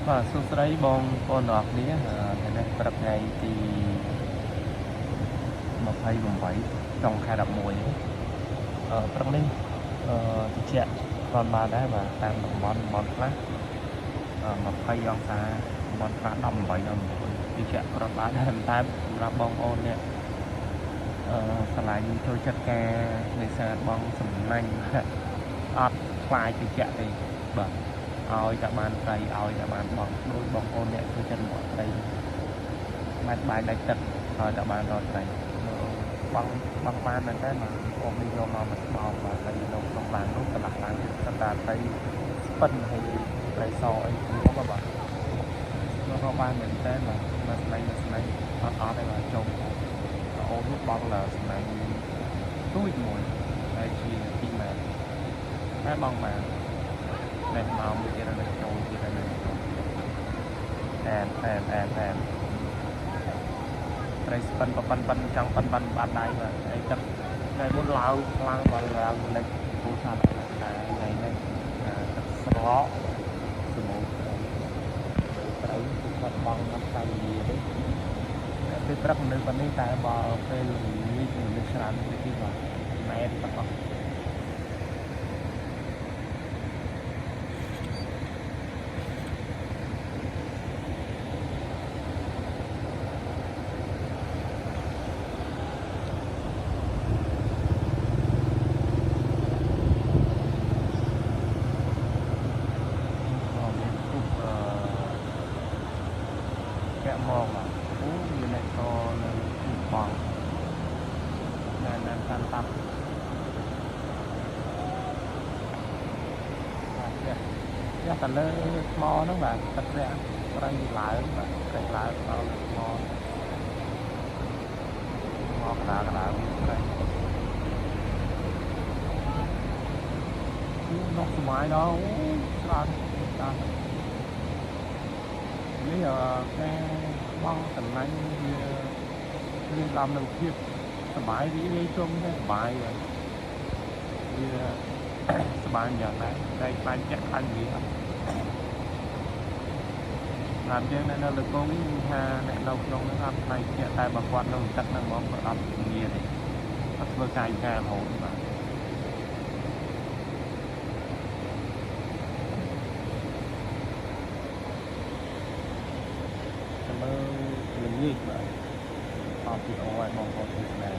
បាទសួស្តីបងប្អូនទាំងអស់គ្នាថ្ងៃនេះព្រឹកថ្ងៃទី28ចុងខែ11ព្រឹកនេះតិចគ្រាន់បានដែរបាទតាមតំបន់ខ្លះ20អង្សាតំបន់ខ្លះ18ដល់19តិចគ្រាន់បានដែរតែសម្រាប់បងប្អូននេះឆ្លាញ់ចូលចិត្តការនេសាទបងសំណាញ់អត់ខ្លាចតិចទេបាទឲ្យតែបានត្រីឲ្យតែបានបងដូចបងប្អូនអ្នកចូលចិត្តមកត្រីបានបាយដាច់ទឹកឲ្យតែបានរត់ត្រីបងបានមែនទេបាទបងនេះយកមកមកបោកបាទត្រីនៅក្នុងឡាននោះកន្លះឡានទៀតកណ្ដាលត្រីស្ពិនហើយត្រីសអីមកបាទយកមកបានមែនទេបាទមកស្នៃអត់ទេបាទចុងអូននោះបងលើស្នៃទួយមួយហើយជា2ម៉ែត្រតែបងបានតែមកមួយទៀតនៅចូលទៀតនៅចូលអែមត្រីស្ពិនប៉ុនចង់ប៉ុនបានដៃបាទហើយទឹកថ្ងៃមុនឡើងបានឡើងលេចពូថាតែថ្ងៃនេះទឹកស្រកសមុទ្រត្រីបាត់បង់năm tay gì đấyពេលព្រឹកនៅប៉ុណ្នេះតែបើពេលល្ងាចនៅច្រើនទៅទីបាទម៉ែបាត់បង់មកអូមានអ្នកតនៅបងនៅតាមតាប់តែលើថ្មហ្នឹងបាទទឹករាក់ត្រីឡើងបាទត្រីឡើងដល់ថ្មកណ្ដាលត្រីនោះស្មាយដល់ច្រើននេះការបងតំណែងវាlàmនឹងភាពសบายរីករាយជុំទៅសบายវាសบายយ៉ាងណាតែខ្លាចចាក់ខ្លាចវាតាមយើងនៅលើកងថាអ្នកនៅក្នុងហ្នឹងអត់ខ្លាចចាក់តែបើគាត់នៅទឹកហ្នឹងមកគាត់អត់មានទេអត់ធ្វើកាយការរហូតបាទល្ងាចបាទអត់ពីអូឲ្យបងប្អូនទស្សនា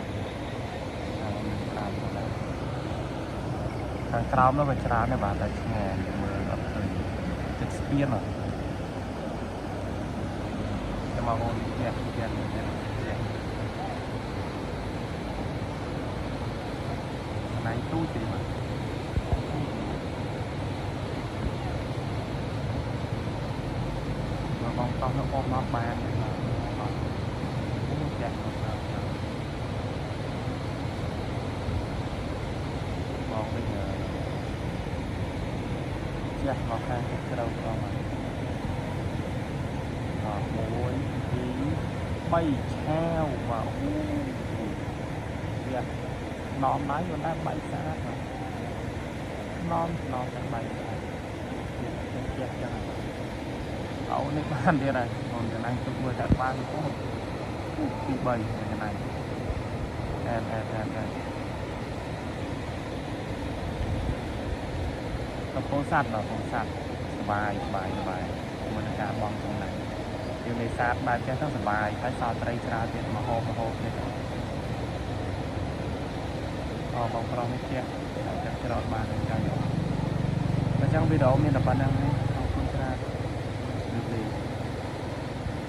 ខាងក្រោមនោះវាច្រើនដែរបាទតែឆ្ងាយមើលអត់ឃើញទឹកស្ពានតែមកអូនទៀតណៃទូទេបាទបងតោះនៅបងមកបានចាស់បងវិញចាស់មកខាងទឹកក្រៅផង1 2 3ឆាវបាទអូចាស់នំដៃមិនដែរបាយស្អាតបាទនំតែបាយស្អាតចាស់ចឹងអូនេះបានទៀតហើយអូនចំណាយទុកមើលតែបានអូទី3ចំណាយអែកំពង់សัตว์សបាយមិនការបងក្នុងហ្នឹងយើងនេសាទបែបចេះទៅសបាយហើយសល់ត្រីច្រើនទៀតមហោបទៀតបងប្រុសនេះចេះចាក់ច្រត់បានអញ្ចឹងវីដេអូមានតែប៉ុណ្្នឹងទេអរគុណច្រើន